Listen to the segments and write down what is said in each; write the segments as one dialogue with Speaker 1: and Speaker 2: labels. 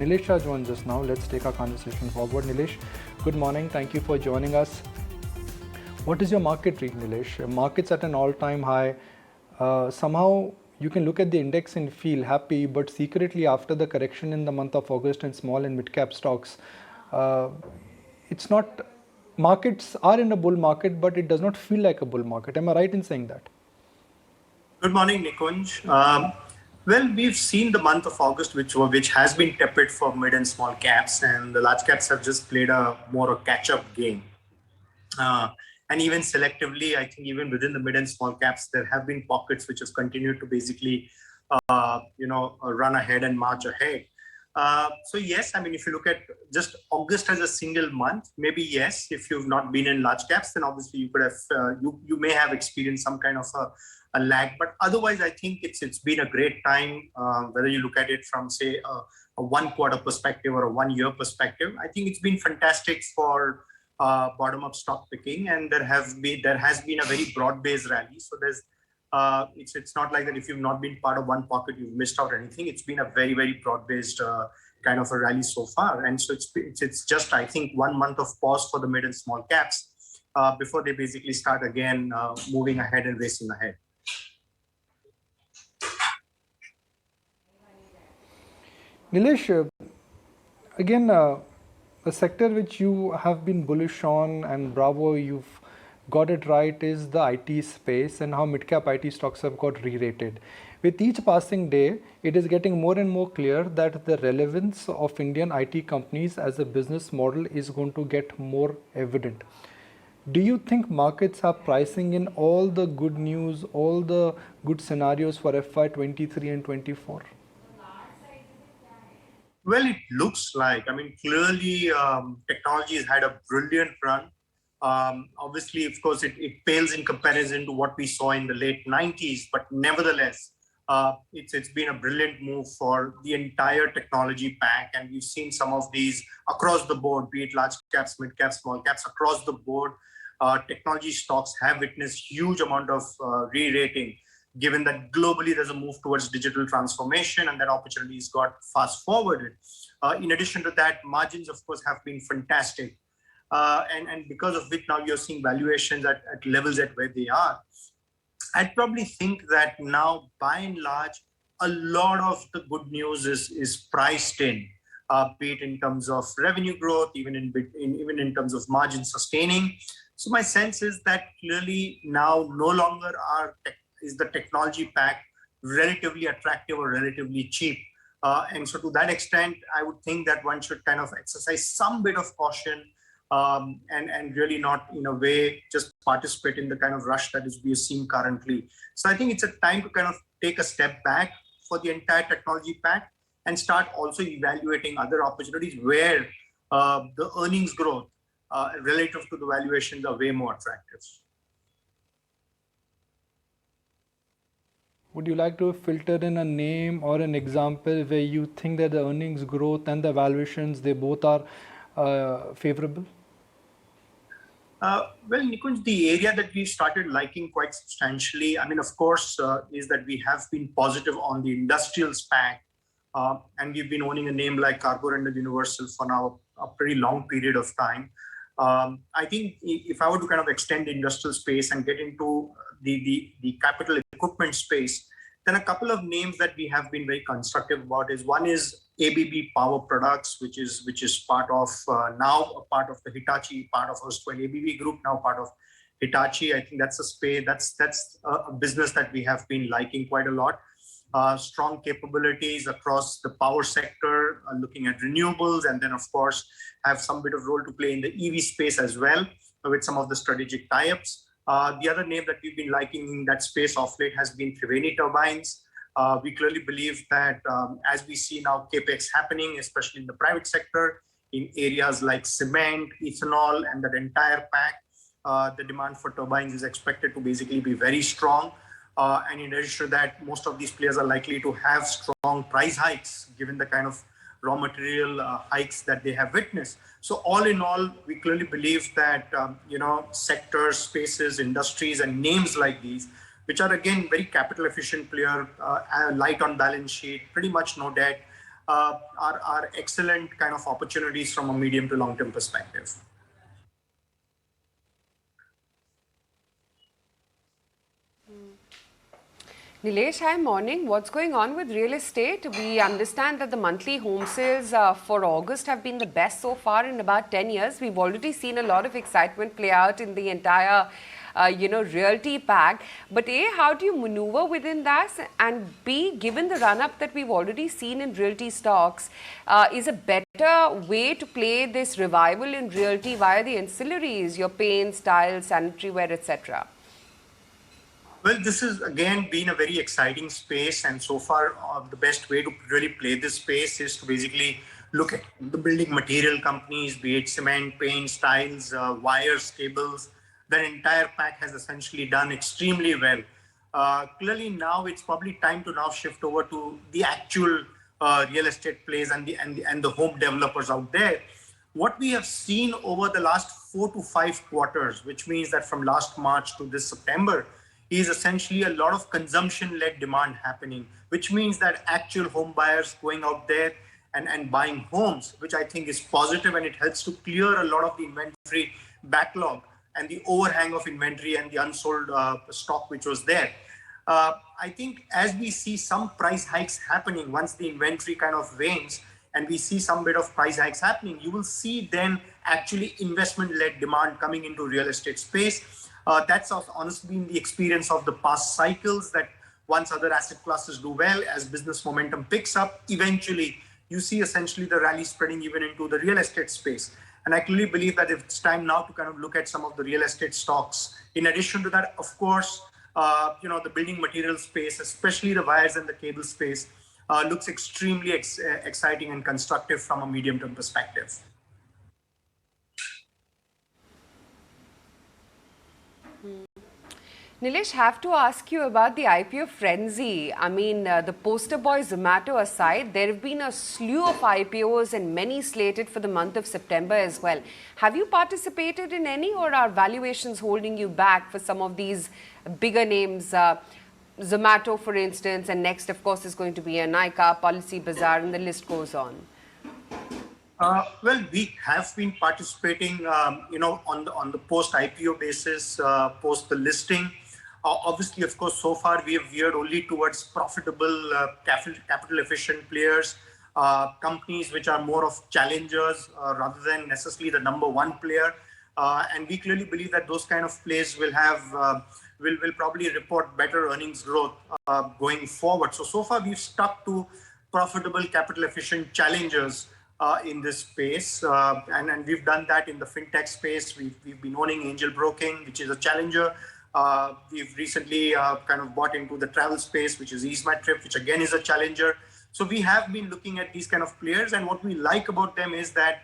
Speaker 1: Nilesh Shah joins us now. Let's take our conversation forward. Nilesh, good morning. Thank you for joining us. What is your market read, Nilesh? Markets at an all-time high. Somehow you can look at the index and feel happy, but secretly after the correction in the month of August in small and mid-cap stocks, it's not. Markets are in a bull market, but it does not feel like a bull market. Am I right in saying that?
Speaker 2: Good morning, Nikunj. Well, we've seen the month of August, which has been tepid for mid and small caps, and the large caps have just played a catch-up game. And even selectively, I think even within the mid and small caps, there have been pockets which have continued to basically, run ahead and march ahead. So yes, I mean, if you look at just August as a single month, maybe yes, if you've not been in large caps, then obviously you could have, you may have experienced some kind of a lag, but otherwise I think it's been a great time, whether you look at it from say a 1 quarter perspective or a 1 year perspective. I think it's been fantastic for bottom up stock picking, and there has been a very broad-based rally. So there's it's not like that if you've not been part of one pocket you've missed out anything. It's been a very, very broad-based kind of a rally so far, and so it's just, I think, 1 month of pause for the mid and small caps before they basically start again moving ahead and racing ahead.
Speaker 1: Nilesh, again, a sector which you have been bullish on, and bravo, you've got it right, is the IT space and how mid-cap IT stocks have got re-rated. With each passing day, it is getting more and more clear that the relevance of Indian IT companies as a business model is going to get more evident. Do you think markets are pricing in all the good news, all the good scenarios for FY23 and 24?
Speaker 2: Well, it looks like, I mean, clearly technology has had a brilliant run. Obviously, of course, it pales in comparison to what we saw in the late 90s, but nevertheless, it's been a brilliant move for the entire technology pack. And we've seen some of these across the board, be it large caps, mid caps, small caps, across the board. Technology stocks have witnessed huge amount of re-rating, given that globally there's a move towards digital transformation and that opportunities got fast forwarded. In addition to that, margins, of course, have been fantastic. And because of which now you're seeing valuations at levels at where they are. I'd probably think that now, by and large, a lot of the good news is priced in, be it in terms of revenue growth, even in terms of margin sustaining. So my sense is that clearly now no longer is the technology pack relatively attractive or relatively cheap. And so to that extent, I would think that one should kind of exercise some bit of caution and really not, in a way, just participate in the kind of rush that we are seeing currently. So I think it's a time to kind of take a step back for the entire technology pack and start also evaluating other opportunities where the earnings growth relative to the valuations are way more attractive.
Speaker 1: Would you like to filter in a name or an example where you think that the earnings growth and the valuations, they both are favorable?
Speaker 2: Well, Nikunj, the area that we started liking quite substantially, I mean, of course, is that we have been positive on the industrials pack. And we've been owning a name like Carborundum Universal for now a pretty long period of time. I think if I were to kind of extend the industrial space and get into the capital equipment space, then a couple of names that we have been very constructive about is one is ABB Power Products, which is part of now a part of the Hitachi, part of erstwhile ABB Group, now part of Hitachi. I think that's a space that's a business that we have been liking quite a lot. Strong capabilities across the power sector, looking at renewables, and then of course have some bit of role to play in the EV space as well with some of the strategic tie-ups. The other name that we've been liking in that space of late has been Triveni Turbines. We clearly believe that as we see now Capex happening, especially in the private sector, in areas like cement, ethanol, and that entire pack, the demand for turbines is expected to basically be very strong. And in addition to that, most of these players are likely to have strong price hikes, given the kind of raw material hikes that they have witnessed. So all in all, we clearly believe that, sectors, spaces, industries, and names like these, which are again very capital efficient player, light on balance sheet, pretty much no debt, are excellent kind of opportunities from a medium to long-term perspective.
Speaker 3: Nilesh, hi, morning. What's going on with real estate? We understand that the monthly home sales for August have been the best so far in about 10 years. We've already seen a lot of excitement play out in the entire, realty pack. But A, how do you maneuver within that? And B, given the run-up that we've already seen in realty stocks, is a better way to play this revival in realty via the ancillaries, your paints, tiles, sanitary ware, etc.?
Speaker 2: Well, this has again been a very exciting space, and so far the best way to really play this space is to basically look at the building material companies, be it cement, paints, tiles, wires, cables. The entire pack has essentially done extremely well. Clearly, now it's probably time to now shift over to the actual real estate plays and the home developers out there. What we have seen over the last 4 to 5 quarters, which means that from last March to this September, is essentially a lot of consumption-led demand happening, which means that actual home buyers going out there and buying homes, which I think is positive, and it helps to clear a lot of the inventory backlog and the overhang of inventory and the unsold stock which was there. I think as we see some price hikes happening, once the inventory kind of wanes and we see some bit of price hikes happening, you will see then actually investment-led demand coming into real estate space. That's honestly been the experience of the past cycles, that once other asset classes do well, as business momentum picks up, eventually you see essentially the rally spreading even into the real estate space. And I clearly believe that it's time now to kind of look at some of the real estate stocks. In addition to that, of course, the building material space, especially the wires and the cable space, looks extremely exciting and constructive from a medium-term perspective.
Speaker 3: Nilesh, have to ask you about the IPO frenzy. I mean, the poster boy Zomato aside, there have been a slew of IPOs and many slated for the month of September as well. Have you participated in any, or are valuations holding you back for some of these bigger names? Zomato, for instance, and next, of course, is going to be a Nykaa, Policy Bazaar, and the list goes on.
Speaker 2: Well, we have been participating, on the post-IPO basis, post the listing. Obviously, of course, so far we have veered only towards profitable, capital-efficient players, companies which are more of challengers rather than necessarily the number one player. And we clearly believe that those kind of plays will have will probably report better earnings growth going forward. So far we've stuck to profitable, capital-efficient challengers in this space, and we've done that in the fintech space. We've been owning Angel Broking, which is a challenger. We've recently kind of bought into the travel space, which is Easemytrip, which again is a challenger. So we have been looking at these kind of players, and what we like about them is that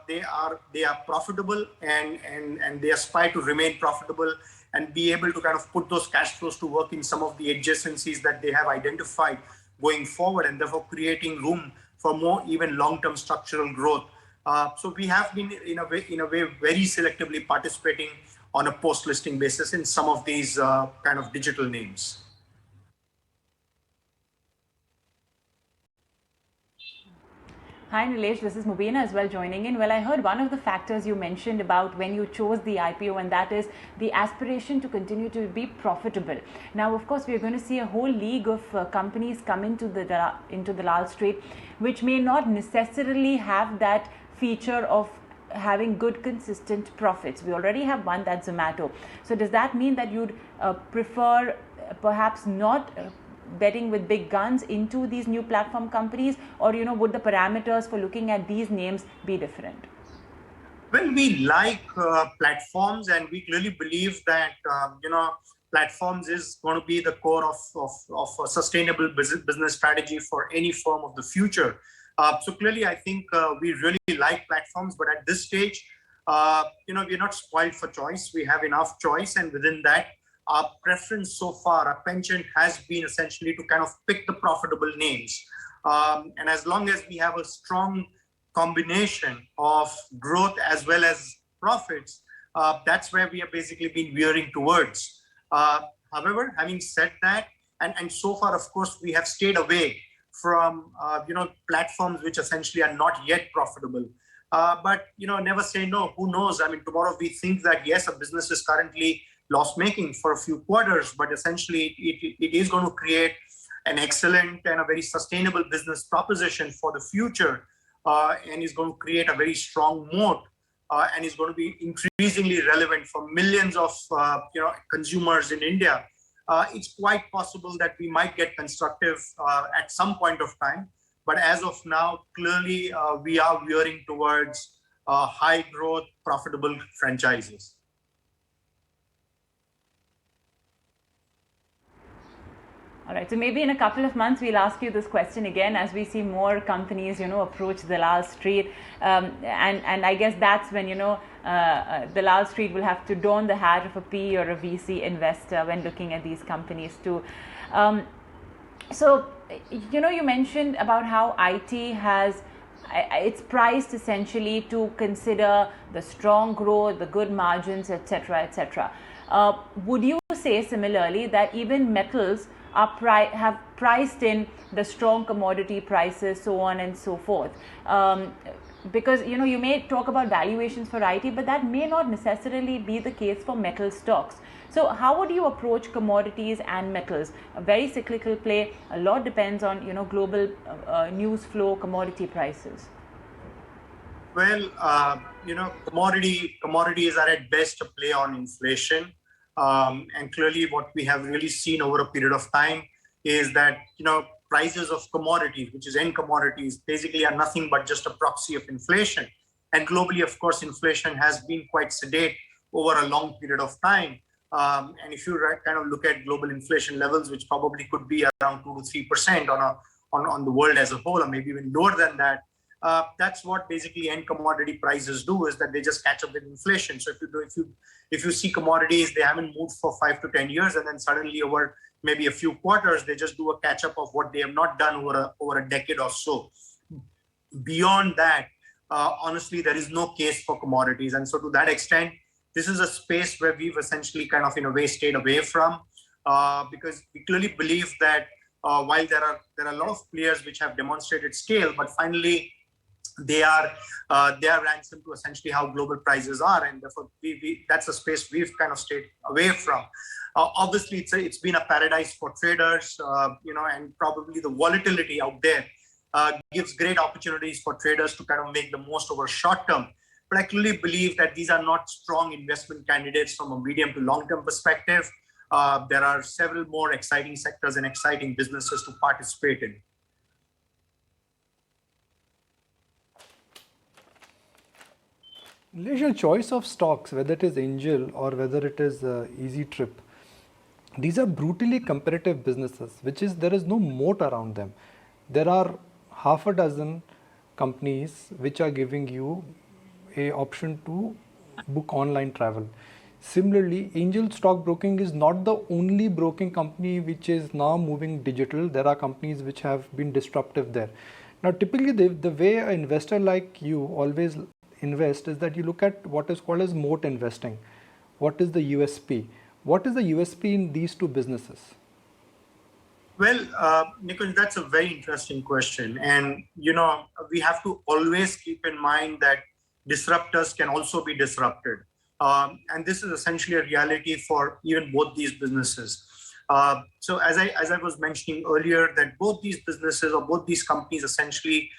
Speaker 2: they are profitable and they aspire to remain profitable and be able to kind of put those cash flows to work in some of the adjacencies that they have identified going forward, and therefore creating room for more even long-term structural growth. So we have been in a way very selectively participating on a post-listing basis in some of these kind of digital names.
Speaker 4: Hi Nilesh, this is Mubina as well joining in. Well, I heard one of the factors you mentioned about when you chose the IPO, and that is the aspiration to continue to be profitable. Now, of course, we're going to see a whole league of companies come into the Lal Street, which may not necessarily have that feature of having good consistent profits. We already have one, that's Zomato. So does that mean that you'd prefer perhaps not betting with big guns into these new platform companies, or would the parameters for looking at these names be different?
Speaker 2: Well, we like platforms, and we clearly believe that platforms is going to be the core of a sustainable business strategy for any firm of the future. So clearly, I think we really like platforms, but at this stage, we're not spoiled for choice. We have enough choice, and within that, our preference so far, our penchant has been essentially to kind of pick the profitable names. And as long as we have a strong combination of growth as well as profits, that's where we have basically been veering towards. However, having said that, and so far, of course, we have stayed away from platforms which essentially are not yet profitable. But never say no. Who knows? I mean, tomorrow we think that yes, a business is currently loss making for a few quarters, but essentially it is going to create an excellent and a very sustainable business proposition for the future, and is going to create a very strong moat, and is going to be increasingly relevant for millions of consumers in India. It's quite possible that we might get constructive at some point of time. But as of now, clearly we are veering towards high growth, profitable franchises.
Speaker 4: All right, so maybe in a couple of months we'll ask you this question again as we see more companies, approach Dalal Street, and I guess that's when Dalal Street will have to don the hat of a PE or a VC investor when looking at these companies too. So you mentioned about how IT has it's priced essentially to consider the strong growth, the good margins, etc., etc. Would you say similarly that even metals have priced in the strong commodity prices, so on and so forth? Because you may talk about valuations for IT, but that may not necessarily be the case for metal stocks. So how would you approach commodities and metals? A very cyclical play. A lot depends on global news flow, commodity prices.
Speaker 2: Well, commodities are at best a play on inflation. And clearly what we have really seen over a period of time is that, prices of commodities, which is end commodities, basically are nothing but just a proxy of inflation. And globally, of course, inflation has been quite sedate over a long period of time. And if you kind of look at global inflation levels, which probably could be around 2 to 3% on the world as a whole, or maybe even lower than that, that's what basically end commodity prices do, is that they just catch up with inflation. So if you see commodities, they haven't moved for 5 to 10 years, and then suddenly over maybe a few quarters, they just do a catch up of what they have not done over a decade or so. Beyond that, honestly, there is no case for commodities. And so to that extent, this is a space where we've essentially kind of in a way stayed away from, because we clearly believe that while there are a lot of players which have demonstrated scale, but finally they are ransom to essentially how global prices are, and therefore that's a space we've kind of stayed away from. Obviously, it's been a paradise for traders, and probably the volatility out there gives great opportunities for traders to kind of make the most over short term. But I clearly believe that these are not strong investment candidates from a medium to long term perspective. There are several more exciting sectors and exciting businesses to participate in.
Speaker 1: Your choice of stocks, whether it is Angel or whether it is Easytrip, these are brutally competitive businesses, which is there is no moat around them. There are half a dozen companies which are giving you a option to book online travel. Similarly, Angel Stockbroking is not the only broking company which is now moving digital. There are companies which have been disruptive there. Now, typically the way an investor like you always invest is that you look at what is called as moat investing. What is the USP? What is the USP in these two businesses?
Speaker 2: Well, Nikhil, that's a very interesting question. And, we have to always keep in mind that disruptors can also be disrupted. And this is essentially a reality for even both these businesses. So as I was mentioning earlier, that both these businesses or both these companies essentially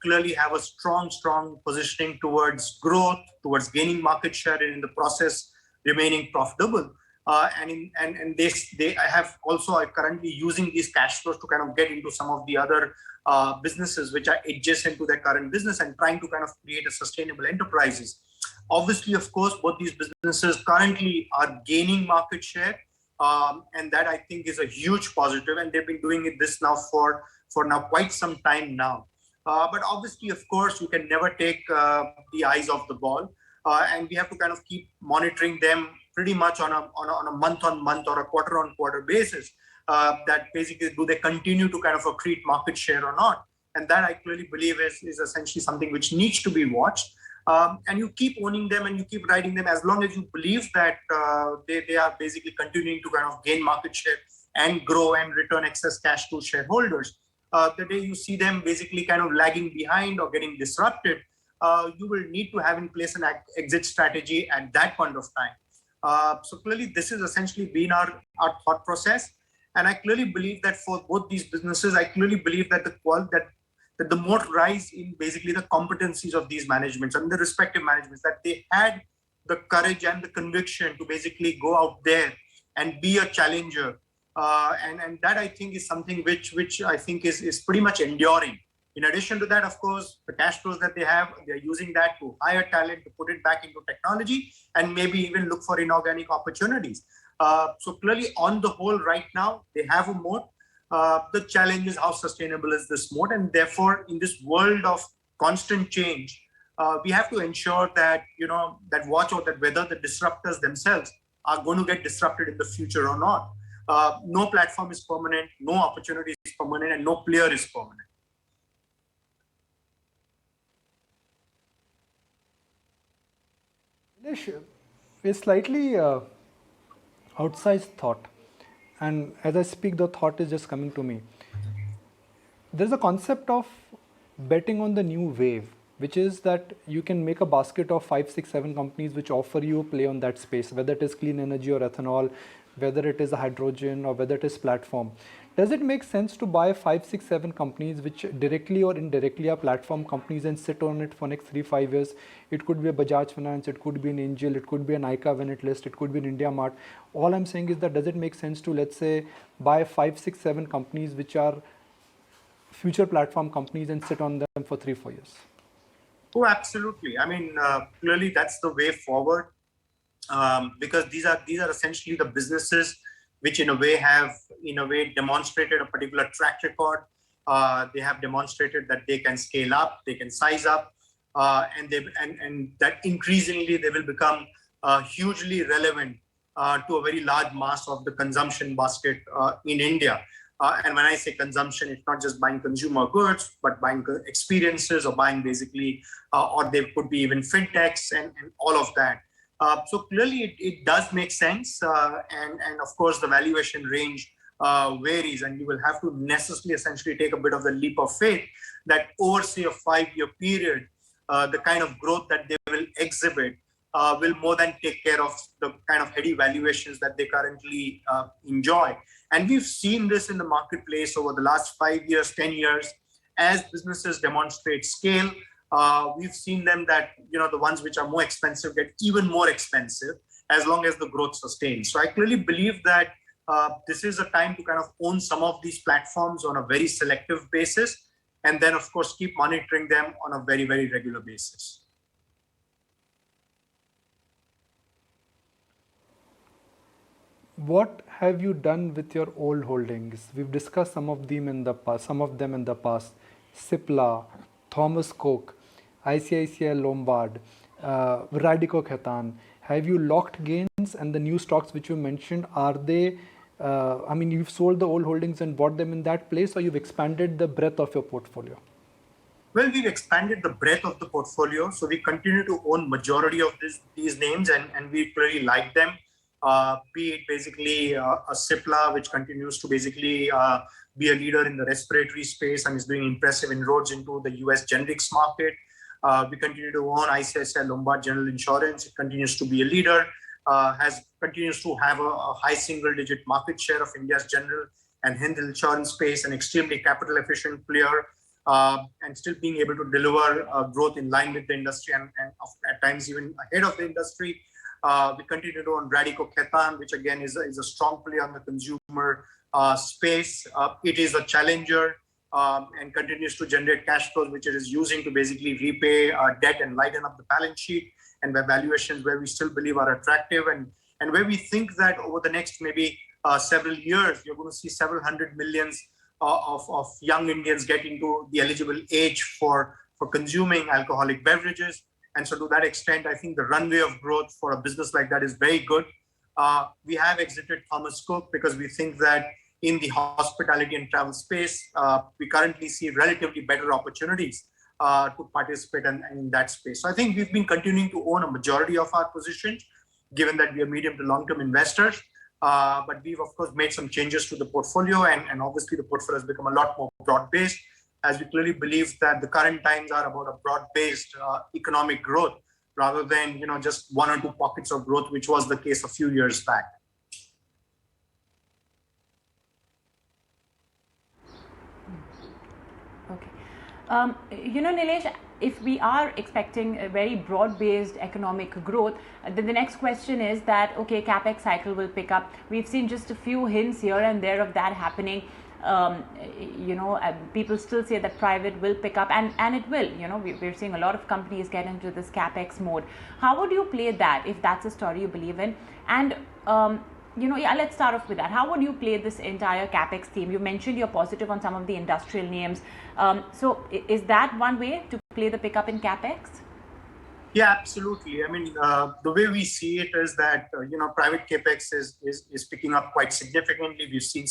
Speaker 2: clearly have a strong positioning towards growth, towards gaining market share, and in the process remaining profitable. And they have also are currently using these cash flows to kind of get into some of the other businesses which are adjacent to their current business and trying to kind of create a sustainable enterprises. Obviously, of course, both these businesses currently are gaining market share, and that I think is a huge positive. And they've been doing this now for now quite some time now. But obviously, of course, you can never take the eyes off the ball, and we have to kind of keep monitoring them pretty much on a month-on-month or a quarter-on-quarter basis. That basically, do they continue to kind of accrete market share or not? And that I clearly believe is essentially something which needs to be watched. And you keep owning them and you keep riding them as long as you believe that they are basically continuing to kind of gain market share and grow and return excess cash to shareholders. the day you see them basically kind of lagging behind or getting disrupted, you will need to have in place an exit strategy at that point of time. So clearly, this has essentially been our thought process. And I clearly believe that for both these businesses, I clearly believe that that the moat rise in basically the competencies of these managements and the respective managements, that they had the courage and the conviction to basically go out there and be a challenger. And that I think is something which I think is pretty much enduring. In addition to that, of course, the cash flows that they're using that to hire talent, to put it back into technology, and maybe even look for inorganic opportunities. So clearly, on the whole, right now, they have a moat. The challenge is how sustainable is this moat, and therefore, in this world of constant change, we have to ensure that that watch out that whether the disruptors themselves are going to get disrupted in the future or not. No platform is permanent, no opportunity is permanent, and no player is permanent.
Speaker 1: Nilesh, a slightly outsized thought, and as I speak, the thought is just coming to me. There's a concept of betting on the new wave, which is that you can make a basket of 5, 6, 7 companies which offer you a play on that space, whether it is clean energy or ethanol, whether it is a hydrogen or whether it is platform. Does it make sense to buy 5, 6, 7 companies which directly or indirectly are platform companies and sit on it for next 3, 5 years? It could be a Bajaj Finance, it could be an Angel, it could be an ICA when it lists, it could be an India Mart. All I'm saying is that does it make sense to, let's say, buy 5, 6, 7 companies which are future platform companies and sit on them for 3, 4 years?
Speaker 2: Oh, absolutely. I mean, clearly that's the way forward, because these are essentially the businesses which in a way have demonstrated a particular track record. They have demonstrated that they can scale up, they can size up, and that increasingly they will become hugely relevant to a very large mass of the consumption basket in India. And when I say consumption, it's not just buying consumer goods, but buying experiences or buying basically, or they could be even fintechs and all of that. So clearly it does make sense. And of course, the valuation range varies, and you will have to necessarily essentially take a bit of the leap of faith that over, say, a 5-year period, the kind of growth that they will exhibit will more than take care of the kind of heady valuations that they currently enjoy. And we've seen this in the marketplace over the last 5 years, 10 years, as businesses demonstrate scale. We've seen them that, the ones which are more expensive get even more expensive as long as the growth sustains. So I clearly believe that this is a time to kind of own some of these platforms on a very selective basis, and then, of course, keep monitoring them on a very, very regular basis.
Speaker 1: What have you done with your old holdings? We've discussed some of them in the past. Cipla, Thomas Cook, ICICI Lombard, Radico Khaitan. Have you locked gains? And the new stocks which you mentioned, are they, you've sold the old holdings and bought them in that place, or you've expanded the breadth of your portfolio?
Speaker 2: Well, we've expanded the breadth of the portfolio. So we continue to own majority of these names, and we really like them. Be it basically a Cipla, which continues to basically be a leader in the respiratory space and is doing impressive inroads into the US generics market. We continue to own ICICI Lombard General Insurance. It continues to be a leader, continues to have a high single-digit market share of India's general and health insurance space, an extremely capital efficient player, and still being able to deliver growth in line with the industry and at times even ahead of the industry. We continue to own Radico Khaitan, which again is a strong player on the consumer space. It is a challenger and continues to generate cash flows, which it is using to basically repay debt and lighten up the balance sheet, and by valuations where we still believe are attractive, and where we think that over the next maybe several years, you're going to see several hundred millions of young Indians get into the eligible age for consuming alcoholic beverages. And so to that extent, I think the runway of growth for a business like that is very good. We have exited Thomas Cook because we think that in the hospitality and travel space, we currently see relatively better opportunities to participate in that space. So I think we've been continuing to own a majority of our positions, given that we are medium to long-term investors. But we've, of course, made some changes to the portfolio, and obviously the portfolio has become a lot more broad-based, as we clearly believe that the current times are about a broad-based economic growth rather than just one or two pockets of growth, which was the case a few years back.
Speaker 4: Okay. Nilesh, if we are expecting a very broad-based economic growth, then the next question is that, okay, Capex cycle will pick up. We've seen just a few hints here and there of that happening. People still say that private will pick up, and it will. We're seeing a lot of companies get into this Capex mode. How would you play that if that's a story you believe in? And let's start off with that. How would you play this entire Capex theme? You mentioned you're positive on some of the industrial names. So is that one way to play the pickup in Capex?
Speaker 2: Yeah, absolutely. I mean, the way we see it is that, private Capex is picking up quite significantly. We've seen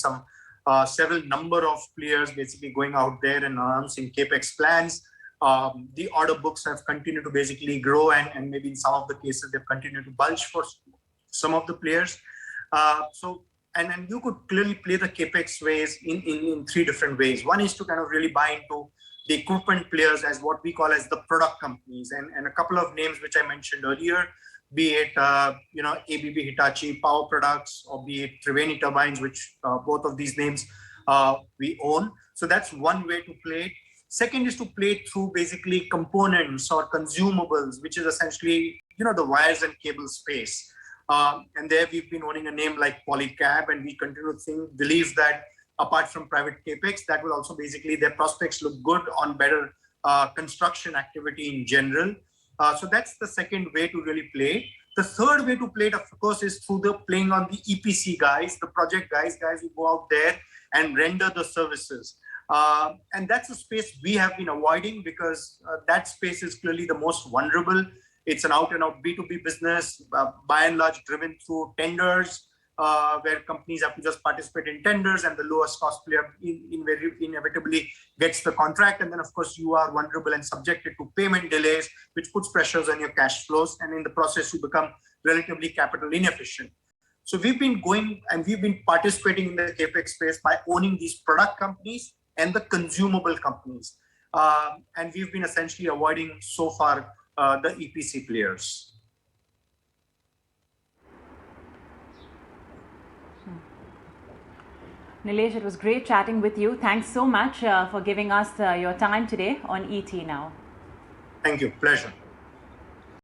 Speaker 2: several number of players basically going out there and announcing Capex plans. The order books have continued to basically grow, and maybe in some of the cases they've continued to bulge for some of the players. And you could clearly play the Capex ways in three different ways. One is to kind of really buy into the equipment players as what we call as the product companies, and a couple of names which I mentioned earlier, be it ABB Hitachi Power Products, or be it Triveni Turbines, which both of these names we own. So that's one way to play it. Second is to play through basically components or consumables, which is essentially the wires and cable space. And there we've been owning a name like Polycab, and we continue to believe that apart from private Capex, that will also basically, their prospects look good on better construction activity in general. So that's the second way to really play. The third way to play it, of course, is through the playing on the EPC guys, the project guys who go out there and render the services. And that's a space we have been avoiding because that space is clearly the most vulnerable. It's an out-and-out B2B business, by and large driven through tenders, where companies have to just participate in tenders, and the lowest cost player inevitably gets the contract. And then, of course, you are vulnerable and subjected to payment delays, which puts pressures on your cash flows. And in the process, you become relatively capital inefficient. So we've been going and we've been participating in the Capex space by owning these product companies and the consumable companies. And we've been essentially avoiding so far the EPC players.
Speaker 4: Nilesh, it was great chatting with you. Thanks so much for giving us your time today on ET Now.
Speaker 2: Thank you. Pleasure.